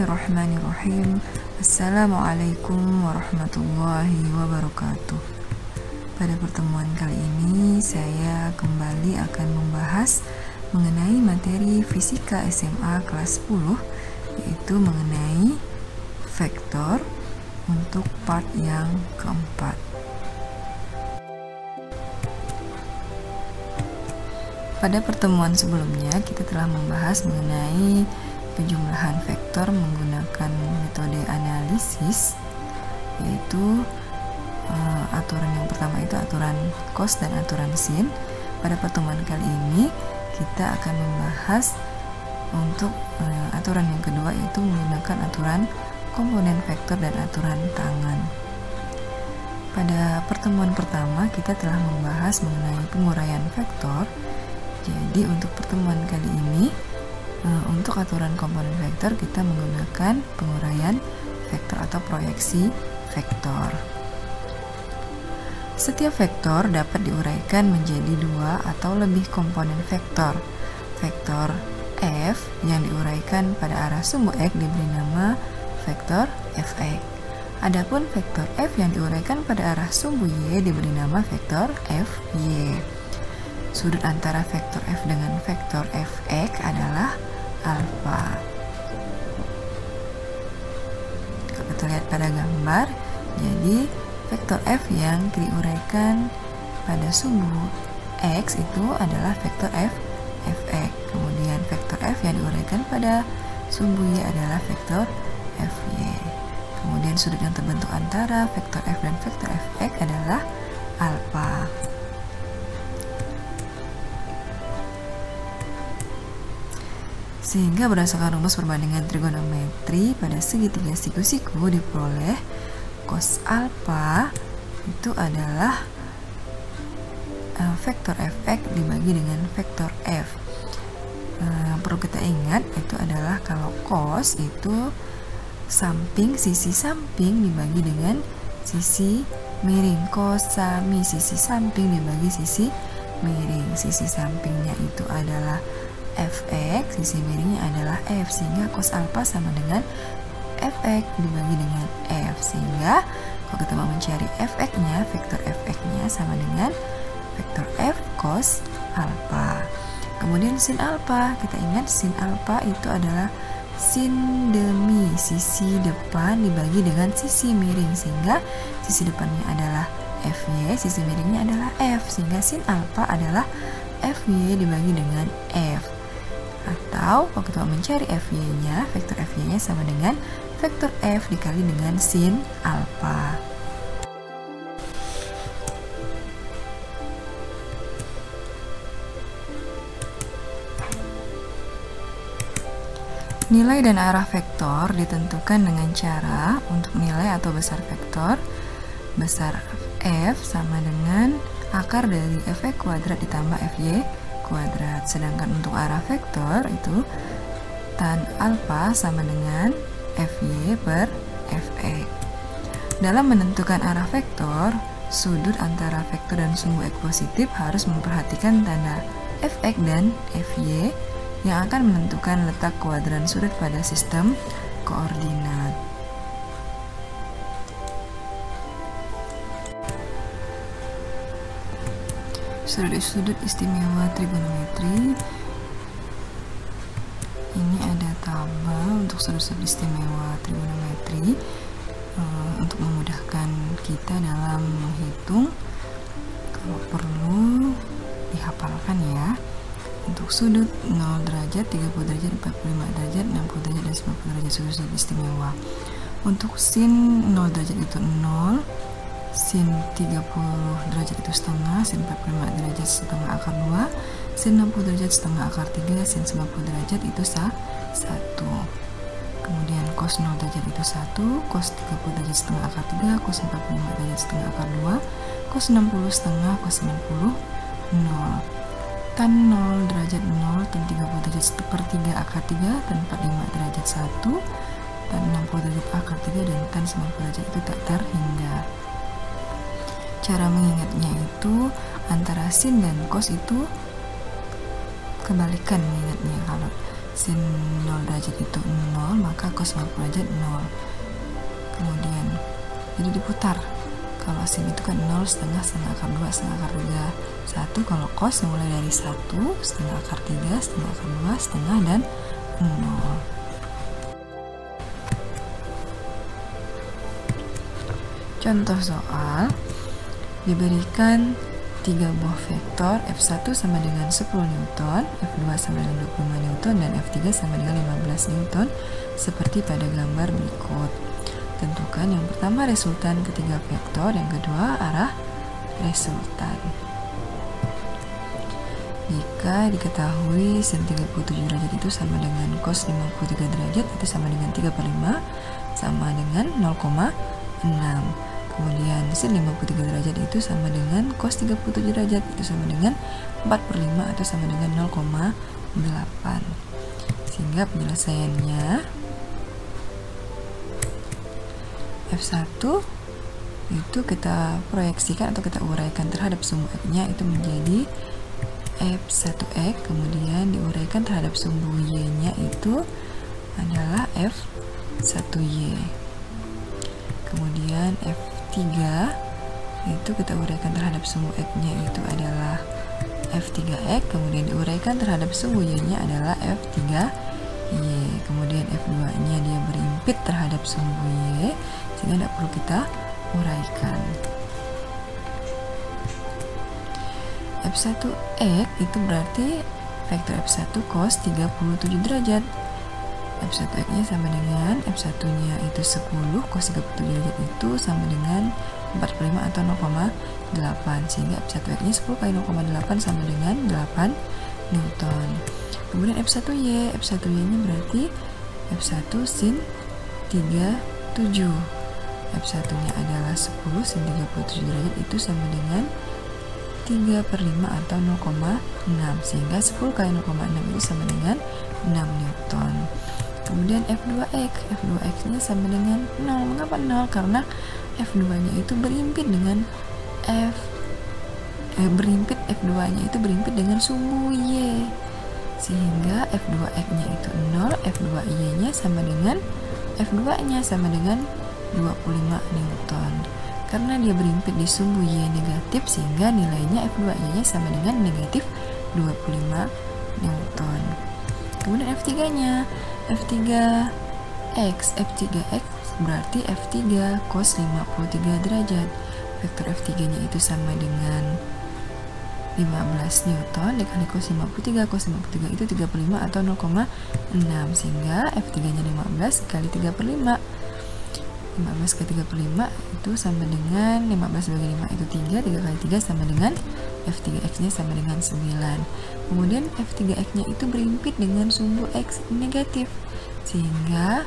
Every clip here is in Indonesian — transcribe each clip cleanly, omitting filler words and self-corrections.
Bismillahirrahmanirrahim. Assalamualaikum warahmatullahi wabarakatuh. Pada pertemuan kali ini saya kembali akan membahas mengenai materi Fisika SMA kelas 10, yaitu mengenai vektor untuk part yang keempat. Pada pertemuan sebelumnya kita telah membahas mengenai penjumlahan vektor menggunakan metode analisis, yaitu aturan yang pertama itu aturan cos dan aturan sin. Pada pertemuan kali ini kita akan membahas untuk aturan yang kedua, yaitu menggunakan aturan komponen vektor dan aturan tangan. Pada pertemuan pertama kita telah membahas mengenai penguraian vektor. Jadi untuk pertemuan kali ini untuk aturan komponen vektor kita menggunakan penguraian vektor atau proyeksi vektor. Setiap vektor dapat diuraikan menjadi dua atau lebih komponen vektor. Vektor f yang diuraikan pada arah sumbu x diberi nama vektor fx. Adapun vektor f yang diuraikan pada arah sumbu y diberi nama vektor fy. Sudut antara vektor f dengan vektor fx adalah alfa. Kalau kita lihat pada gambar, jadi vektor f yang diuraikan pada sumbu x itu adalah vektor fx. Kemudian vektor f yang diuraikan pada sumbu y adalah vektor fy. Kemudian sudut yang terbentuk antara vektor f dan vektor fx adalah alfa. Sehingga berdasarkan rumus perbandingan trigonometri pada segitiga siku-siku diperoleh cos alfa itu adalah vektor fx dibagi dengan vektor f. Yang perlu kita ingat itu adalah kalau cos itu sisi samping dibagi dengan sisi miring. Cos sami sisi samping dibagi sisi miring. Sisi sampingnya itu adalah fx, sisi miringnya adalah f, sehingga cos alfa sama dengan fx dibagi dengan f. Sehingga kalau kita mau mencari fx-nya, vektor fx-nya sama dengan vektor f cos alfa. Kemudian sin alfa, kita ingat sin alfa itu adalah sin demi sisi depan dibagi dengan sisi miring, sehingga sisi depannya adalah fy, sisi miringnya adalah f, sehingga sin alfa adalah fy dibagi dengan f. Atau kalau kita mau mencari fy-nya, vektor fy-nya sama dengan vektor f dikali dengan sin alfa. Nilai dan arah vektor ditentukan dengan cara untuk nilai atau besar vektor, besar f sama dengan akar dari fx kuadrat ditambah fy kuadrat. Sedangkan untuk arah vektor itu tan alfa sama dengan fy per fx. Dalam menentukan arah vektor, sudut antara vektor dan sumbu x positif harus memperhatikan tanda fx dan fy yang akan menentukan letak kuadran sudut pada sistem koordinat. Sudut istimewa trigonometri. Ini ada tabel untuk sudut istimewa trigonometri untuk memudahkan kita dalam menghitung. Kalau perlu dihafalkan ya. Untuk sudut 0 derajat, 30 derajat, 45 derajat, 60 derajat, dan 90 derajat sudut istimewa. Untuk sin 0 derajat itu 0, sin 30 derajat itu setengah, sin 45 derajat setengah akar 2, sin 60 derajat setengah akar 3, sin 90 derajat itu 1. Kemudian cos 0 derajat itu 1, cos 30 derajat setengah akar 3, cos 45 derajat setengah akar 2, cos 60 setengah, cos 90 0. Tan 0 derajat 0, tan 30 derajat per 3 akar 3, tan 45 derajat 1, tan 60 derajat akar 3, dan tan 90 derajat itu tak terhingga. Cara mengingatnya itu antara sin dan cos itu kebalikan mengingatnya. Kalau sin 0 derajat itu 0, maka cos 90 derajat 0. Kemudian jadi diputar. Kalau sin itu kan 0, setengah akar 2, setengah akar 3. 1 kalau cos mulai dari 1, setengah akar 3, setengah akar 2, setengah, dan 0. Contoh soal, diberikan 3 buah vektor F1 sama dengan 10 Newton, F2 sama dengan 25 Newton, dan F3 sama dengan 15 Newton seperti pada gambar berikut. Tentukan yang pertama resultan ketiga vektor, yang kedua arah resultan. Jika diketahui sin 37 derajat itu sama dengan cos 53 derajat, itu sama dengan 3/5, sama dengan 0,6. Kemudian sin 53 derajat itu sama dengan cos 37 derajat, itu sama dengan 4/5 atau sama dengan 0,8. Sehingga penyelesaiannya F1 itu kita proyeksikan atau kita uraikan terhadap sumbu X-nya itu menjadi F1X, kemudian diuraikan terhadap sumbu Y-nya itu adalah F1Y. Kemudian F3 itu kita uraikan terhadap sumbu X-nya itu adalah F3X, kemudian diuraikan terhadap sumbu Y-nya adalah F3Y. Kemudian F2-nya dia berimpit terhadap sumbu Y, sehingga tidak perlu kita uraikan. F1X itu berarti vektor F1 cos 37 derajat. F1X-nya sama dengan F1-nya itu 10, cos 37 derajat itu sama dengan 4/5 atau 0,8, sehingga F1X-nya 10 kali 0,8 sama dengan 8 Newton. Kemudian F1Y, F1Y-nya berarti F1 sin 37. F1-nya adalah 10 sin 37 derajat itu sama dengan 3/5 atau 0,6, sehingga 10 kali 0,6 itu sama dengan 6 Newton. Kemudian F2X, F2X-nya sama dengan 0. Mengapa 0? Karena F2-nya itu berimpit dengan F2-nya itu berimpit dengan sumbu Y, sehingga F2X-nya itu 0, F2Y-nya sama dengan F2-nya sama dengan 25 Newton. Karena dia berimpit di sumbu Y negatif, sehingga nilainya F2Y-nya sama dengan negatif 25 Newton. Kemudian F3-nya, F3X berarti F3 cos 53 derajat. Vektor F3-nya itu sama dengan 15 Newton dikali cos 53. Cos 53 itu 3/5 atau 0,6, sehingga F3-nya 15 kali 3/5. 15 kali 3/5 itu sama dengan 15 bagi 5 itu 3, 3 kali 3 sama dengan F3X-nya sama dengan 9. Kemudian F3X-nya itu berimpit dengan sumbu X negatif, sehingga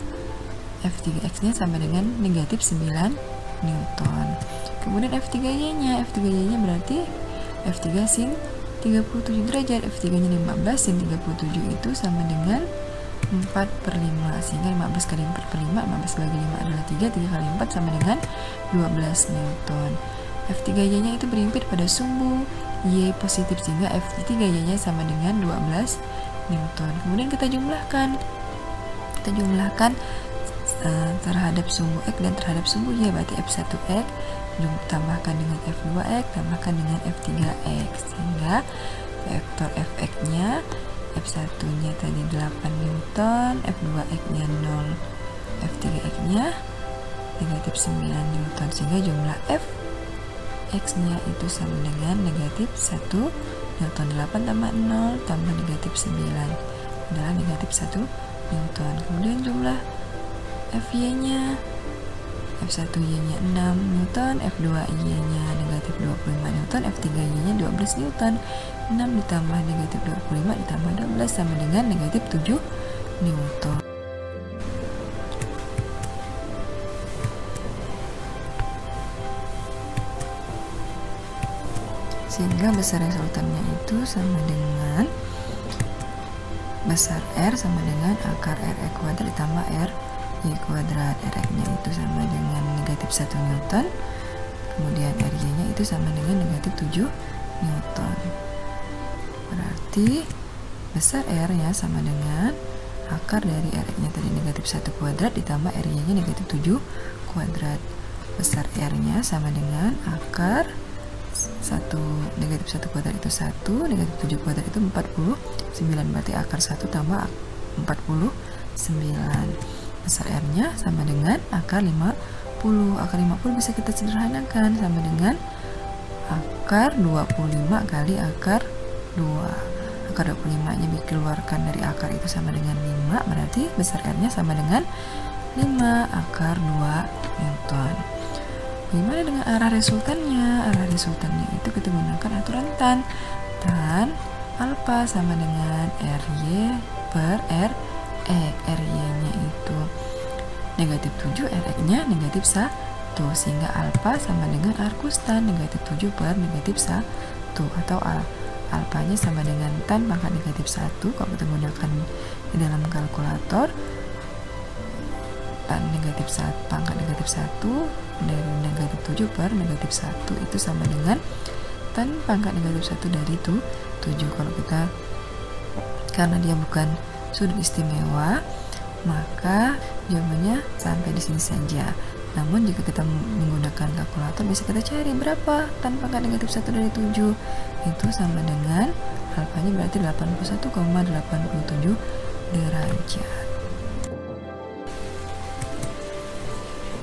F3X-nya sama dengan negatif 9 Newton. Kemudian F3Y-nya, F3Y-nya berarti F3 sin 37 derajat. F3-nya 15 sin 37 itu sama dengan 4/5, sehingga 15 kali 4/5, 15 bagi 5 adalah 3, 3 kali 4 sama dengan 12 Newton. F3Y-nya itu berimpit pada sumbu Y positif, sehingga F3Y-nya sama dengan 12 Newton. Kemudian kita jumlahkan terhadap sumbu X dan terhadap sumbu Y, berarti F1X tambahkan dengan F2X tambahkan dengan F3X, sehingga vektor Fx-nya F1-nya tadi 8 Newton, F2X-nya 0, F3X-nya negatif 9 Newton, sehingga jumlah Fx-nya itu sama dengan negatif 1 Newton. 8 tambah 0 tambah negatif 9 adalah negatif 1 Newton. Kemudian jumlah Fy-nya, F1Y-nya 6 Newton, F2Y-nya negatif 25 Newton, F3Y-nya 12 Newton. 6 ditambah negatif 25 ditambah 12 sama dengan negatif 7 Newton. Sehingga besar resultannya itu sama dengan besar R sama dengan akar RE kuadrat ditambah RY kuadrat. RX-nya itu sama dengan negatif 1 Newton, kemudian RY-nya itu sama dengan negatif 7 Newton. Berarti besar R ya sama dengan akar dari R-nya tadi negatif 1 kuadrat ditambah R-nya negatif 7 kuadrat. Besar R-nya sama dengan akar negatif 1 kuadrat itu 1, negatif 7 kuadrat itu 49, berarti akar 1 tambah 49. Besar R-nya sama dengan akar 50. Akar 50 bisa kita sederhanakan sama dengan akar 25 kali akar 2. Akar 25-nya dikeluarkan dari akar itu sama dengan 5, berarti besar R-nya sama dengan 5 akar 2 Newton. Bagaimana dengan arah resultannya? Arah resultannya itu kita gunakan aturan tan. Tan alfa sama dengan RY per RE. RY-nya itu negatif 7, RE-nya negatif 1. Sehingga alfa sama dengan arcus tan negatif 7 per negatif 1. Atau alfanya sama dengan tan pangkat negatif 1. Kalau kita gunakan di dalam kalkulator, tan negatif 1 pangkat negatif 1 dari negatif 7 per negatif 1 itu sama dengan tan pangkat negatif 1 dari 7. Kalau kita, karena dia bukan sudut istimewa, maka jawabannya sampai di sini saja. Namun jika kita menggunakan kalkulator, bisa kita cari berapa tan pangkat negatif 1 dari 7. Itu sama dengan alfanya berarti 81,87 derajat.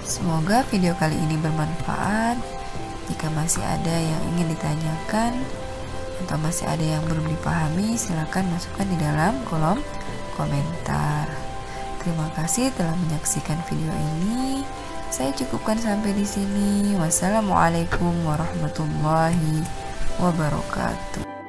Semoga video kali ini bermanfaat. Jika masih ada yang ingin ditanyakan atau masih ada yang belum dipahami, silakan masukkan di dalam kolom komentar. Terima kasih telah menyaksikan video ini. Saya cukupkan sampai di sini. Wassalamualaikum warahmatullahi wabarakatuh.